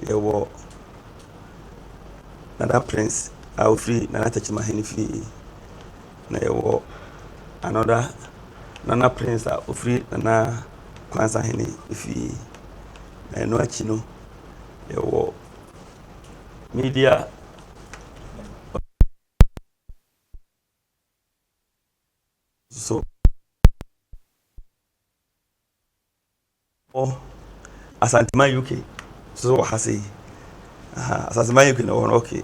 yɛwɔ Nana Prince a free Nana Techimahene fee na yɛwɔ another Nana Prince a free Nana Kwanza Hene fee na ɛno akyi no yɛwɔ media so Asantima UK so wɔ ha sei Asantima UK na wɔn okay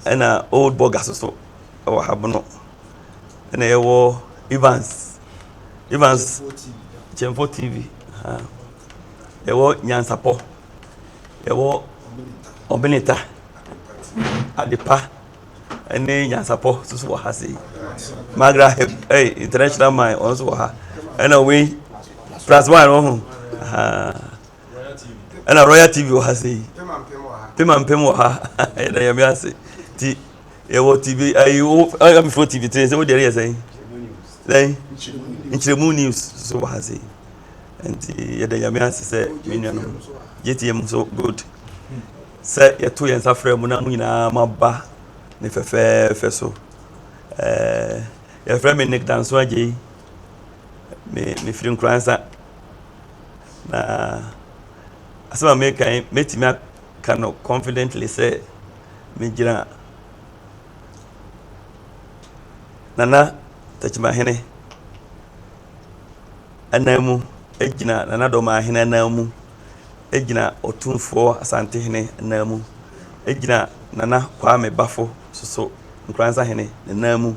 ɛna old bogas so wɔ ha bono ɛna yɛwɔ Evans Chemfo TV yɛwɔ Nyansapɔ yɛwɔ Obenita Adepa ɛne Nyansapɔ so wɔ ha sei Magra international man also wɔ ha ɛna we plus one oh and a Royal TV was say Pim wɔ ha ɛna yɛm ase ti yɛwɔ TV I am for TV today so what there is saying then Nchiremu news so wɔ ha say nti yɛda yɛm ase sɛ menua no JTM so good sɛ yɛto yɛn nsa frɛ mu na mu nyinaa maba ne fɛfɛɛfɛ so yɛfrɛ me Nick Danso agye me firi Nkransa na asema me kan metimi aka no confidently say me gyina Nana Techimahene anamu egyina Nana Domahene anamu egyina Otumfo Asante Hene anamu egyina Nana Kwame Bafo so Nkransa Hene anamu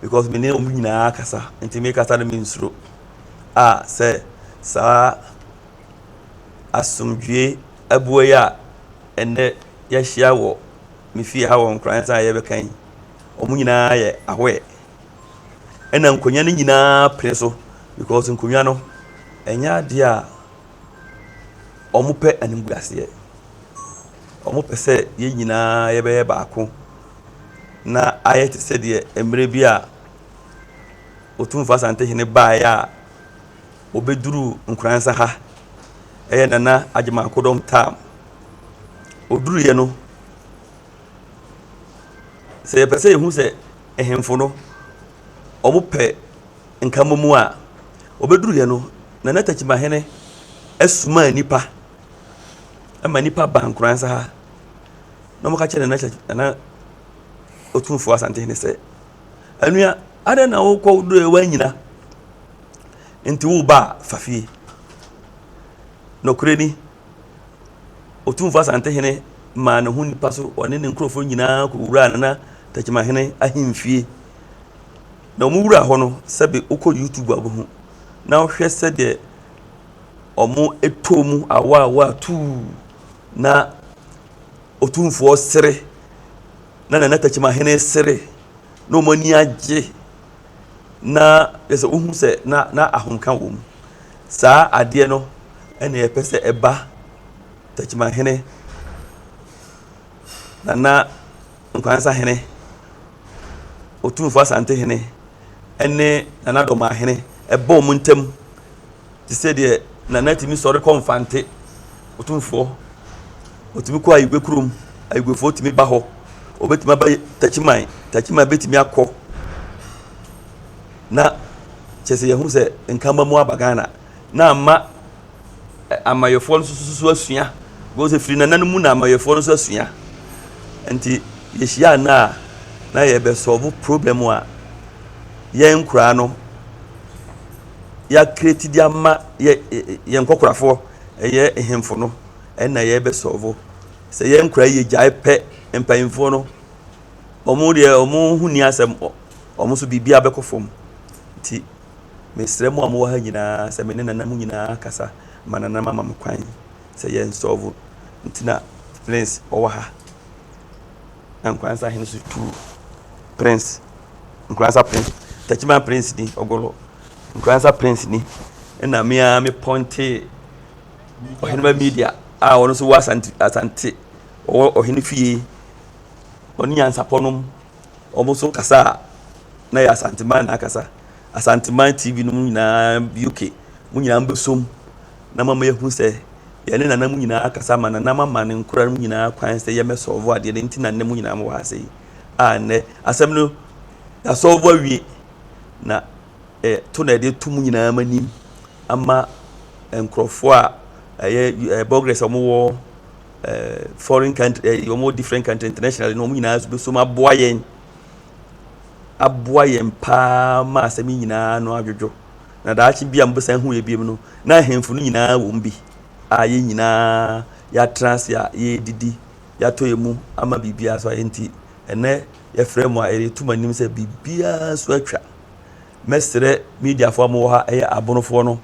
because me ne omu nyina akasa nti me kasa no me nsuro say sa asumdwe abuo ya ene ya hia wo me fie ha wo Nkransa ye bekan omu nyina ye ahwe ena nkonya ne nyina preso because nkonya no enya de a omu pe animguase omu pe se ye nyina ye be baako na ayete se de emre bi a Otumfo Asante Hene ba ya obeduru Nkransa ha Nana Agyeman Kodom tam oduru ye no se ye pese hu se ehemfo no omo pe nkamomu a obeduru ye no Nana Techimahene esuma nipa ama nipa ba Nkransa ha no mo ka kye Nana Otumfo Asante Hene se anua ada na wo kɔ duru ewa nyina nti wo ba fafie no kureni Otumfo Asante Hene ma ne hu nipa so one ne nkrofo nyina ko wura Nana Techimahene ahemfie na mo wura ho no sebe ukọ YouTube abohu na wo hwɛ sɛ de omo etomu awa tu na Otumfo sere na Nana Techimahene sere no mani agye na yesa uhu se na ahonka wom saa ade no ene ye pese eba Techimahene Nana Nkwansa Hene Otumfo Asante Hene ene Nana Domahene eba omuntem ti se de Nana timi sori konfante Otumfo otimi ko ayigwe kurum ayigwefo timi ba ho obetima ba Techimahene betimi akọ na chese yehu se nkamba mu abagana na amayefo no susu asua go se firi Nana mu na amayefo no susu asua enti yehia na ye be solve problem a ye nkura no ya create dia ma ye nkokorafo ye ehemfo no na ye be solve se ye nkura ye gyae pe empayimfo no omo hu ni asem omo so bibia bekofom ti mesremo amo ha nyina se me ne Nana mu nyina kasa manana mama mkwan se ye solve ntina Prince owa ha Nkransa Hene so tu Prince Nkransa Prince Techimahene Prince ni ogolo Nkransa Prince ni na me ponte ohene media a wono so Asante ohene fie oni Nyansapɔ omo so kasa na ya Asanteman na kasa Asanteman TV no nyina UK mu nyina mbesom na mama yehu se yɛne nanam nyinaa akasa ma nanam ama ne nkora no nyinaa kwan sɛ yɛmɛsɔlvo adeɛ no nti nanam nyinaa mo wɔ ase a nnɛ asɛm no yɛasɔlvo awie na to na yɛde to mu nyinaa manim ama nkurɔfoɔ a ɛyɛ progress a wɔwɔ foreign country wɔwɔ different country international na wɔn nyinaa so bɛsom aboa yɛn paa ma asɛm nyinaa no adwodwo na daakye bi a mbɛsan hu yɛ biem no na ahemfo no nyinaa wɔ mu bi a yɛ nyinaa yɛatrans a yɛdidi yɛatɔ yɛ mu ama biribiara so ayɛ nti ɛnɛ yɛfrɛ mu a yɛretu m'anim sɛ biribiara so atwa mɛsrɛ mediafoɔ a mowɔ ha ɛyɛ abonofoɔ no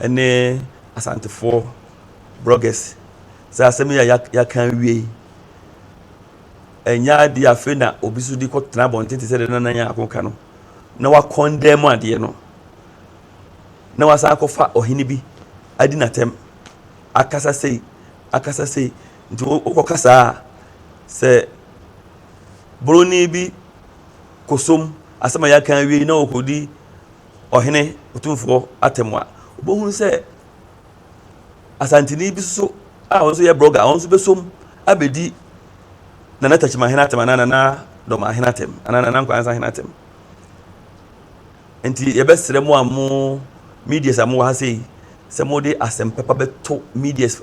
ɛne asantefoɔ bloggers sɛ asɛm yɛ yɛaka wie ɛnya adeɛ afei na obi so di kɔtena abɔnten te sɛ de nanan yɛ akoka no na wakɔndɛm adeɛ no na wasan akɔfa ɔhene bi adi n'atɛm akasa sei nti wokɔkasa a sɛ broni bi kosom asɛm a yɛaka wie na wɔkɔdi ɔhene otumfoɔ atɛm a wobɛhunu sɛ asanteni bi so a wɔn nso yɛ blogger wɔn nso bɛsom abɛdi nana tachima ahene atɛm anaa nana dɔm ahene atɛm anaa nana nkwansa ahene atɛm nti yɛbɛsrɛ mo a mo medias a mo wɔ ha sei sɛ mo de asɛm pɛpa bɛto medias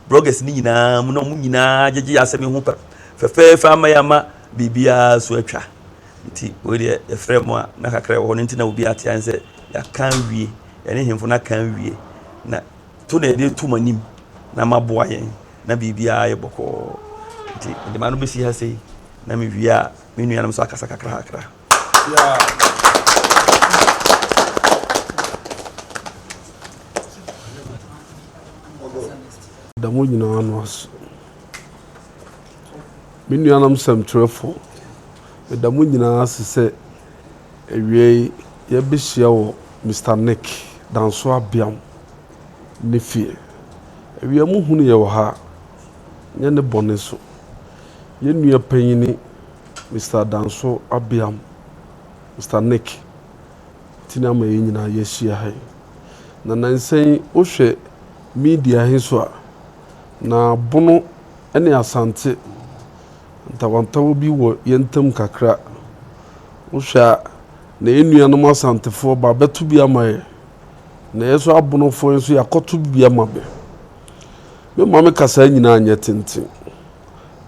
bloggers ni nyinaa mo na mo nyinaa gyegye asɛm ho fɛfɛɛfɛ ama yɛ ama biribiara so atwa nti wo deɛ yɛfrɛ mo a na kakra wɔ hɔ no nti na obi ate an sɛ yɛaka wie yɛne hemfo no aka wie na to na yɛde to m'anim na maboa yɛn na biribiara yɛ bɔkɔɔ nti de ma no bɛsi ha sei na mewie a me nuanom so akasa kakra da mo nyinaa no aso me nuanom sɛmtwerɛfo da mo nyinaa ase sɛ awie yɛbɛhyia wɔ Mr. Nick Danso Abiam ne fie awie mo hunu yɛ wɔ ha nyɛ ne bɔne so yɛ nua panyini Mr. Danso Abiam Mr. Nick tina ma yɛ nyinaa yɛhyia ha na nansɛn wohwɛ media he so a na bono ene asante ntawantawo bi wɔ yentam kakra wohwa na enuanom asantefo ba beto bi amaye na yeso abonofo nso yakoto bi amabe me mame kasa nyina anya tenten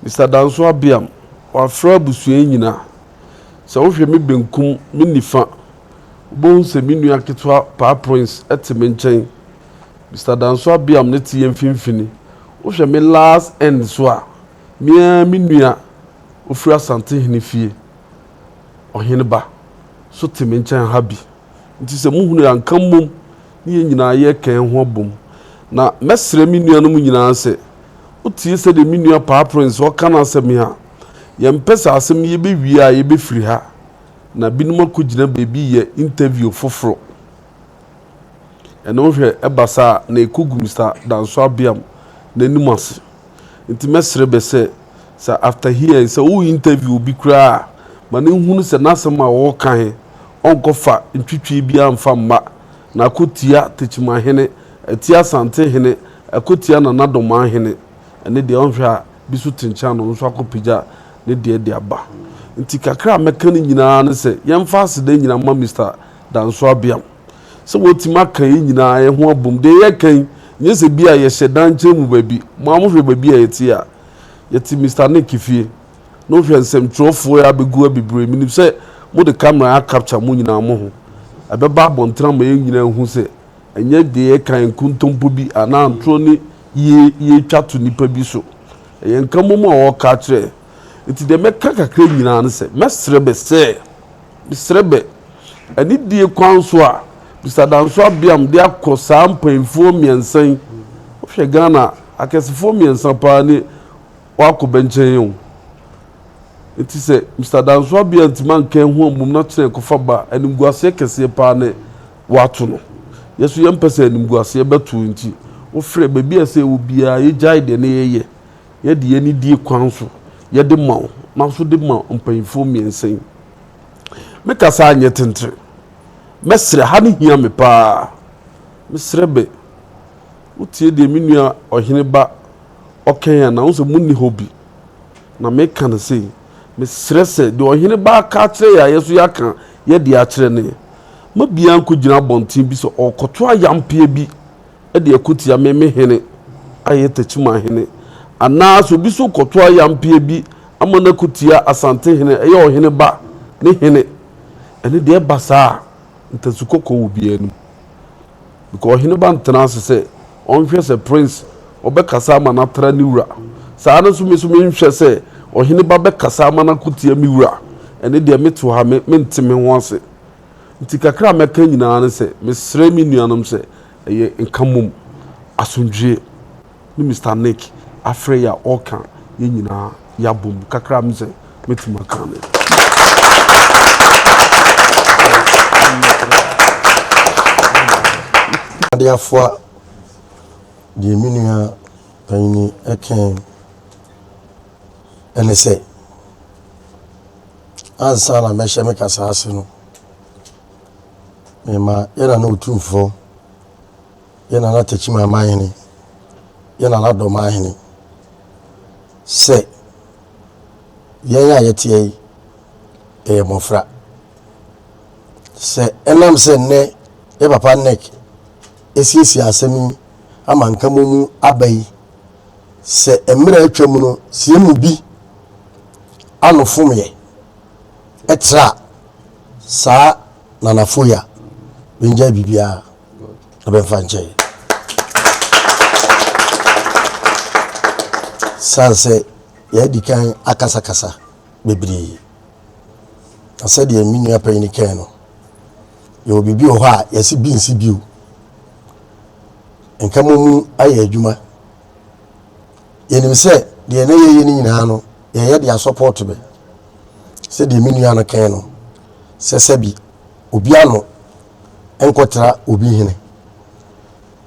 Mr. Danso Abiam wa fra busue nyina sɛ wohwɛ me benkum me nifa bo se me nua ketwa pa prince etime nkyɛn Mr. Danso Abiam ne tie mfimfini wohwɛ me last end so a me nua ofura asante hene fie ɔhene ba so time nkyɛn ha bi nti sɛ muhunu anka mom ne nyina yɛ kan ho bom na mesrɛ me nuanom nyina sɛ wotie sɛ de me nua pa prince ɔka na asɛm ha yɛmpɛ sɛ asɛm yɛbɛwie a yɛbɛfiri ha na binom akɔgyina baabi yɛ interview foforo ɛno hwɛ ɛbasa na ekogu Mr. Danso Abiam n'anim ase nti mesrɛ bɛ sɛ after here sɛ wo interview bi kura ma ne hunu sɛ n'asɛm a wɔka he ɔnkɔfa ntwitwi bi amfa mma na akotia techima hene atia sante hene akotia na nadoma hene ɛne deɛ ɔhwɛ a bi so tencha no nso akɔpagya ne deɛ de aba nti kakra mɛka ne nyinaa ne sɛ yɛmfa aseda nyina ma Mr. Danso Abiam sɛ wotima ka yi nyinaa yɛ ho abom de yɛ kan nyɛ sɛ bi a yɛhyɛ dankyɛ mu baabi mo amohwɛ baabi a yɛte a yɛte Mr. Nick fie no hwɛ nsɛmtwerɛfoɔ ya bɛgu abibre minim sɛ mo de camera a capture mo nyinaa mo ho ɛbɛba abɔntena ma yɛn nyinaa hu sɛ ɛnyɛ de yɛ kan kuntompo bi anaa ntoro ne yɛ twa to nipa bi so ɛyɛ nka mo mu a wɔka kyerɛ nti de mɛka kakra nyinaa ne sɛ mesrɛ bɛ ani die kwan so a Mr. Danso Abiam de akɔ saa mpanyinfoɔ mmiɛnsa wohwɛ Ghana akɛsefoɔ mmiɛnsa paa ne wakɔ bɛnkyɛn o nti sɛ Mr. Danso Abiam ntima nkan ho amum na kyerɛ kɔfa ba animguaseɛ kɛseɛ paa ne wato no yɛso yɛmpɛ sɛ animguaseɛ bɛto nti wofrɛ baabi a sɛ obiara yɛgyae deɛ ne yɛyɛ yɛde yɛni die kwan so yɛde ma wo na so de ma mpanyinfoɔ mmiɛnsa mekasa anyɛ tentere mesrɛ ha ne hia me paa mesrɛ bɛ utie de me nua ohene ba okay na wo se munni hobby na me kan say me stress de ohene ba ka kire ya yeso ya kan ye de a kire ne ma bia nko gina bontin bi so okoto ayampie bi e de akutia me hene aye tachima hene ana so bi so koto ayampie bi amana kutia asante hene e ohene ba ne hene ene de basa ntasuko wo bia enu because ohene ba ntena se onhwe se prince obekasa ma na tra ni wura saa no so me nhwe se ohene ba bekasa ma na kutia mi wura ene de meto ha me ntime ho ase nti kakra meka nyina ne se mesre mi nuanom se eye nkamum asundwe ni Mr. Nick Afreya Oka ye nyina ya bom kakra me se metima kan ne adiafo de minua panyi eken ene se ansa na meshe me kasa ase no mema yana na otumfo yana na tachima mahene yana na do mahene se yenya yetie mofra se enam se ne e papa nek esiesi asemi amanka mu abai se emra atwam no se mu bi anofomye etra sa nanafoya benja bibia abenfanche sanse ya dikan akasa kasa bebri asade ya minu apani kan no yo bibi ho a yesi bi nsi biu enkamomu aye adwuma yenim se de na ye ni nyina no ye de support be se de minu ya no kan no se sebi obi ano enkotra obi hene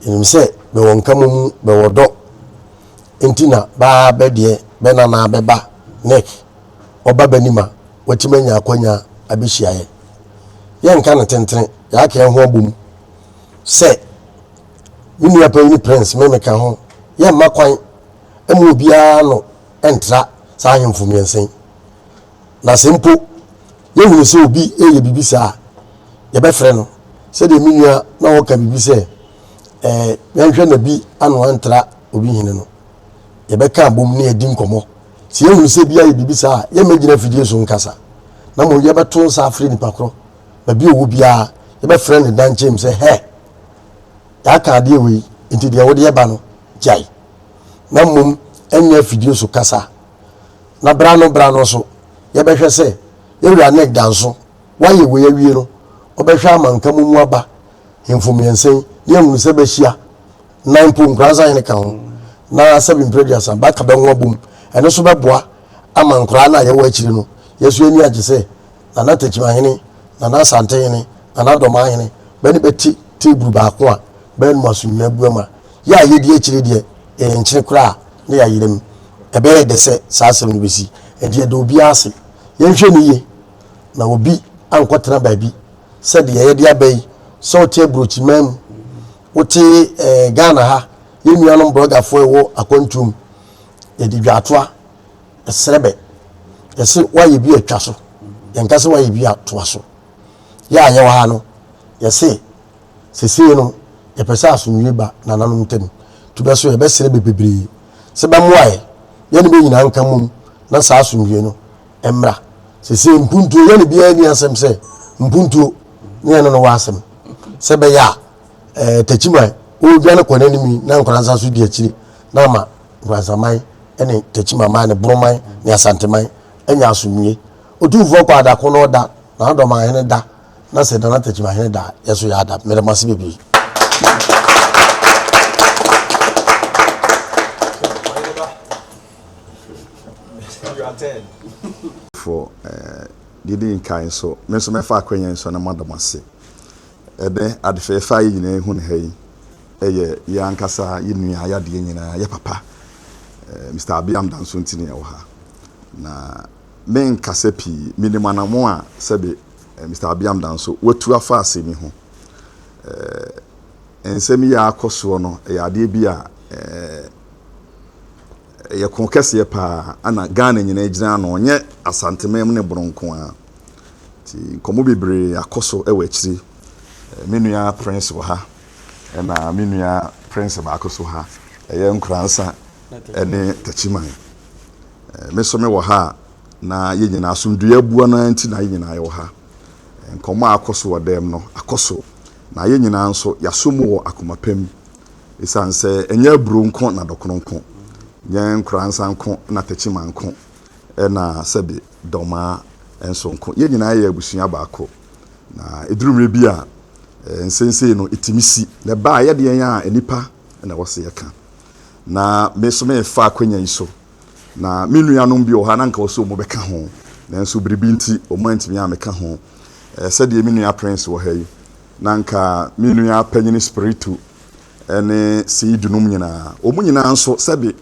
yenim se be wonkamomu be wodo entina ba be de be na beba nek oba banima watimanya akwanya abihyiaye ye nka na tentene ya ka ho abom se minu apani prince memeka ho ye makwan emu obia no entra sa ahemfo miensen na sempo ye hunu se obi eye bibisa ye be frɛ no se de minu na wo ka bibise yanhwɛ na bi ano entra obi hene no ye be ka bom ne edi nkomo se ye hunu se bia ye bibisa ye magina fidie so nkasa na mo ye be to nsa afre ni pakro ba bi owo bia ye be frɛ ne dan chem se he ya ka de we nti de wo de ye ba no jai na mum enya fidie so kasa na brano so ye be hwɛ se ye wura nek danso wa ye we awie no obehwɛ amanka mu aba hemfomiensen ne hunu se be hia nan po nkransa ene ka ho na seven previous ba ka be nwa bom ene so be boa amankra na ye wa akiri no yesu eni age se na tachima hene na sante hene na doma hene be ne beti teburu ba ko a be no asunwa buama ya ye die akiri de enkyere kura na ya yirem ebe de se saasem no besi e de obi ase ye hwɛ ni ye na obi ankwotena baabi se de ye de abai so teburu chimam wote Ghana ha ye nuanom bloggerfo ewo akwantum ye di dwatoa esrebe yesi waye bi atwa so ye nkase waye bi atoa so ya anye wa ha no yesi sesi no ye pesa asunwe ba na nanom tem to be so ye be srebe bebre se ba moaye ye ne be nyina nka mum na sa asunwe no emra sesi mpuntu ye ne bia ni asem se mpuntu ne no wa asem se be ya tachima o gana kwana nimi na nkransa so di akiri na ma nkransamai ene tachima ma ne broman ne asanteman enya asumie otufo kwa da kono da na do ma hene da na se da na tachima hene da yeso ya da mere masi bebi for didi nkan so me so me fa akwanya so na madomase ebe adefefa yi nyina hu ne hayi eye ya ankasa yi nua ya de nyina ya papa Mr. Abiam danso ntini ya ha na men kase pi minimanamo a sebe Mr. Abiam danso watu afa asemi ho ensem ya akoso no ya ade bi a ye konkese pa ana Ghana nyina gyina no onye asantemem ne bronko a ti komo bebre akoso e wachiri menua prince wo ha na menua prince ba akoso ha ye nkuransa ene tachiman meso me wo ha na ye nyina asomdue abua na nti na ye nyina ye wo ha nkomo akoso wo dem no akoso na ye nyina nso yasomu wo akomapem isanse enya bronko na dokronko nye nkuransa nko na tachiman nko na sebi doma enso nko ye nyina ye abusua baako na edurumre bi a nsense no etimisi na ba ye de yan a enipa na wose ye ka na meso me fa akwanya iso na menuanom bi o ha na nka wose mo beka ho na nso biribi nti o mantimi a meka ho sɛdeɛ menua prince wɔ ha yi na nka menua panyini spiritu ene si dunum nyina o mu nyina nso sɛbe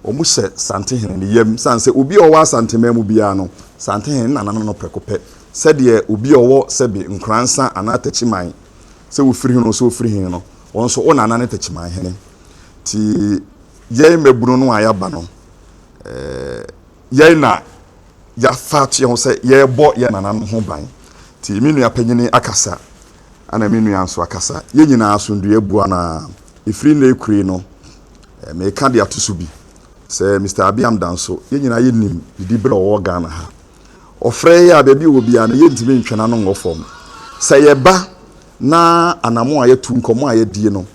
o mu hyɛ santehene ne yam sanse obi a ɔwɔ asantema mu bia no santehene na no prekopɛ sɛdeɛ obi a ɔwɔ sɛbe nkransa anatachiman sɛ wo firi no so firi hin no wɔn so o nana ne tachiman hene ti yɛn mabunu no ayaba no yɛn na ya fatie ho sɛ yɛbɔ yɛn nana no ho ban ti menua panyini akasa ana menua nso akasa yɛn nyina asondue bua na ifiri na ekuri no me ka de atoso bi sɛ Mr. Abiam Danso yɛn nyina yɛnim didi bra ɔwɔ Ghana ha ɔfrɛ ya baabi obi a na yɛntimi ntwena no ngɔfom sɛ yɛba na anamo a yɛtu nkɔmɔ a yɛdie no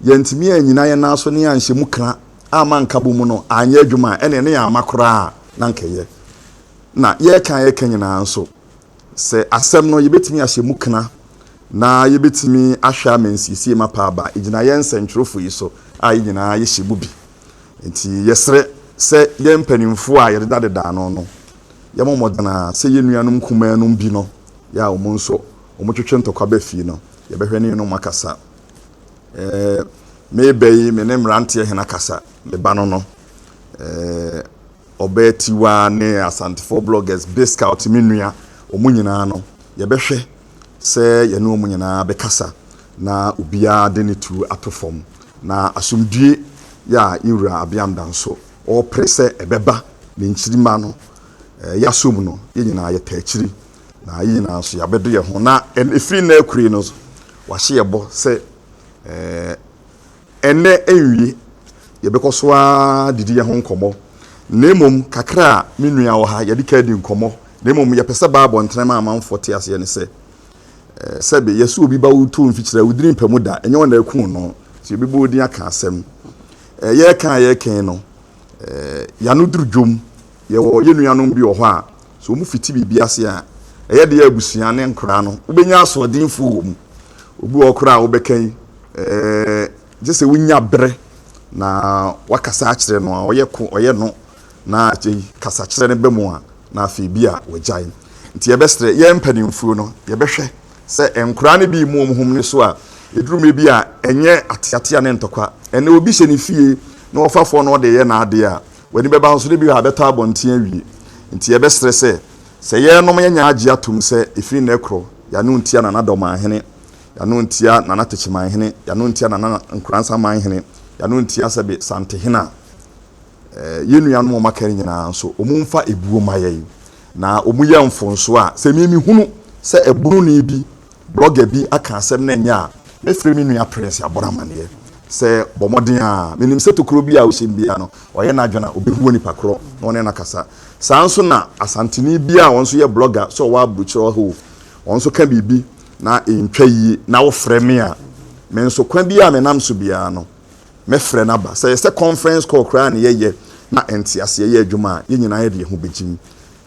yɛntimi anyina yɛ na so ne anhyɛ mu kra ama nkabo mu no anyɛ adwuma ɛne ne yɛ amakora na nkɛyɛ na yɛka nyina nso sɛ asɛm no yɛbɛtimi ahyɛ mu kra na yɛbɛtimi ahwɛ amansisie mapa aba egyina yɛn nsɛntwerɛfo yi so a yɛnyina yɛhyɛ mu bi nti yɛsrɛ sɛ yɛn mpanimfo a yɛdeda deda no yɛmɔmɔdana sɛ yɛnuanom kumanum bi no ya ɔmo nso ɔmo twetwe ntɔkwa ba fie no yɛbɛhwɛ ne no makasa mebɛyi me ne mrantie hena kasa me ba no obetiwa ne asantefo bloggers Biscout menua ɔmo nyinaa no yɛbɛhwɛ sɛ yɛne ɔmo nyinaa bɛkasa na obia de ne tu atofom na asomdue ya Iwura Abiam Danso ɔpre sɛ ɛbɛba ne nkyirima no yasom no yɛnyina yɛtakyiri na yɛnyina so yɛbɛdo yɛ ho na efiri na akuri no wahye yɛbɔ sɛ ene enwie yɛbɛkɔ so a didi yɛ ho nkɔmɔ nemom kakra menua wɔ ha yɛde ka di nkɔmɔ nemom yɛpɛsɛ baabɔ ntrema amanfo te ase ne sɛ sɛbe yɛsɛ obi ba wutu mfikyira wudiri mpamu da enye wona aku no ti obi bo odi aka asɛm yɛkan no yanu duru dwom yɛwɔ yɛnuanom bi wɔ hɔ a so mu fiti bibia ase a ɛyɛ de abusua ne nkora no wobɛnya asoɔdenfo wɔ mu obi wɔ kora a wobɛkan gye sɛ wonya brɛ na wakasa akyerɛ no a ɔyɛ no na kasa kyerɛ ne bɛ mu a na afei bi a wagyae nti yɛbɛsrɛ yɛn mpanimfuo no yɛbɛhwɛ sɛ nkora ne bi mu ɔmhom ne so a ɛdurume bi a ɛnyɛ ateatea ne ntɔkwa ɛne obi hyɛ ne fie na ɔfafoɔ no ɔde yɛ n'ade a wani bɛba nso de bi ha bɛtɔ abɔnten awie nti yɛbɛsrɛ sɛ yɛnom yɛnya agye atom sɛ ɛfiri na ɛkorɔ yɛano ntia nana dɔmanhene yɛano ntia nana tachimanhene yɛano ntia nana nkuransa manhene yɛano ntia sɛbe santehena yɛnuanom ɔmaka nyinaa nso ɔmu mfa ebuo ma yɛn na ɔmu yɛ mfonso a sɛ mimi hunu sɛ ɛbunu ne bi blogger bi aka asɛm na nya a mefrɛ me nua prince aboramanneɛ sɛ bɔmɔden a menim sɛ tokuro bi a wohyɛ bia no ɔyɛ n'adwena obɛhuo nipa korɔ na ɔne nakasa saa nso na asanteni bi a wɔn nso yɛ blogger so ɔwɔ abukyerɛ hɔ wɔn nso ka biribi na ntwa yie na wofrɛ me a me nso kwan bi a menam so bia no mɛfrɛ n'aba sɛ conference call koraa ne yɛyɛ na ɛnte ase yɛ adwuma a yɛn nyinaa yɛde yɛn ho bɛgyim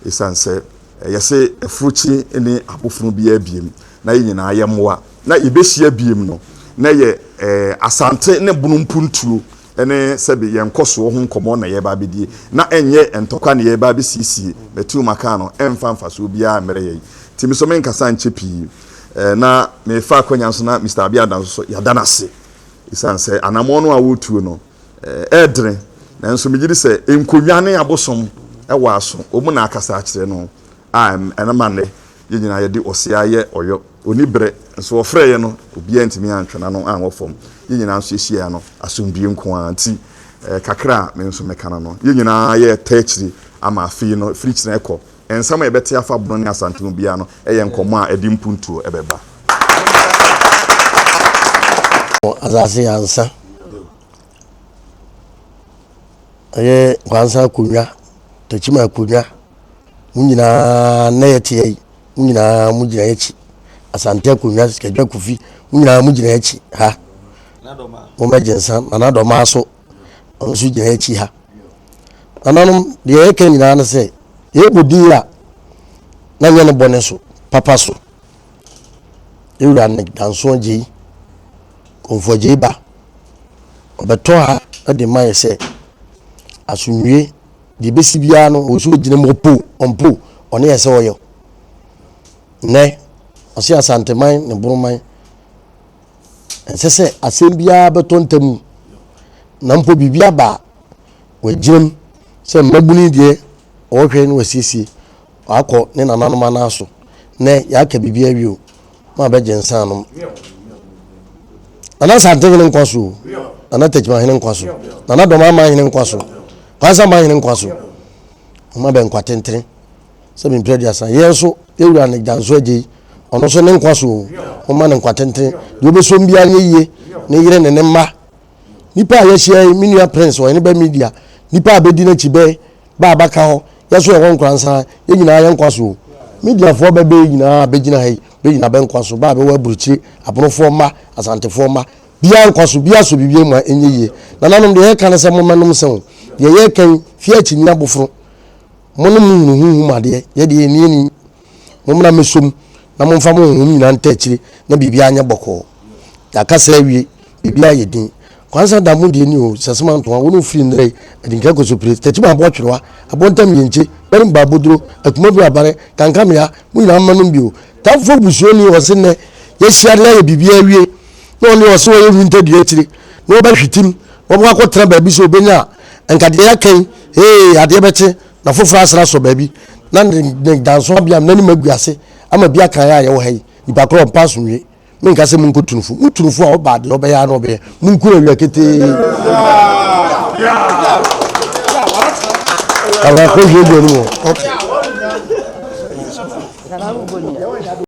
ɛsiane sɛ yɛsɛ afurukyi ne abofunu bi abiem na yɛn nyinaa yɛ mmoa na yɛbɛhyia biem no na yɛ asante ne bunumpuntuo ene sebe yenkoso ho nkɔmɔ na yɛba bedie na enye ntɔkwa na yɛba besiesie betu maka no emfa mfaso bia mere yɛ timi so men kasa nche pii na me fa akwanya nso na Mr. Abiam Danso so yadana se isan sɛ anamɔ no a wotuo no ɛdre na nso megiri sɛ enkonwa ne abosom ɛwɔ aso omu na akasa akyerɛ no ɛnama ne yɛnyina yɛde ɔse ayɛ ɔyɔ onibre so ofre ye no obi antimi antwena no an wofom ye nyina so ehia no asombie nko anti kakra me nso mekana no ye nyina ye techri ama afi no fridge na ekọ ensama ye bete afa bono ne asantemu bia no eye nkomo a edi mpuntuo ebeba azase ansa aye kwansa kunya techima kunya munyina na yete yi munyina mujina yechi asante kunya sikadwa kufi munyina mujina yechi ha mo mejensa na do ma so onso jina yechi ha ananom de yeke nyina na se ye bodira na nyane bone so papa so ewura ne danso je konfo je ba obeto ha de maye se asunwie de besi bia no oso jina mo po ompo one yese oyo ne ose asanteman ne buruman ensese asem bia betontam na mpo bibia ba wajim se mabuni de o hwe ne wasiesie akọ ne nananoma na so ne ya ka bibia wi ma be jensan no ana sante ne nkwaso ana techima hene nkwaso ana doma ma hene nkwaso kwasa ma hene nkwaso ma be nkwatentere se bi predia san yeso ewura ne danso age ono so ne nkwaso o ma ne nkwatentere de obeso mbia ne yie ne yire ne ne mma nipa ya hia minua prince o ne ba media nipa abedi na chibe ba abaka ho yeso e won kransa ye nyina ya nkwaso media fo ba be nyina abegina hai be nyina be nkwaso ba be wa buruchi abrofo ma asantefo ma bia nkwaso bia so bibie mu enye na nanom de ye kan se mo manom se de ye kan fia chi nya bofro monom nuhu ma de ye de ni mo mna mesom na mo mfa mo hu nyina ntachire na bibia anya boko ya kasa wie bibia ye din kwanza da mu de ni o sasema nto wonu free ndre edinka ko so pre tachima abo twirwa abontam yenche bari babodro akuma bi abare kankam ya mu nyina manom bio tafo busuo ni o se ne ye shiare ye bibia wie no ni o so ye hunta de atire no ba hwitim wo bo akotra ba bi so obenya enkade ya kan ade bete na foforo asra so ba bi na danso bia na ni maguase ama bia kan ya ye wo hai ni ba kro pass nwe men ka se mun ko tunufu mutunufu a oba de obeya na obe mun ko ewa kete ala ko je de ni okay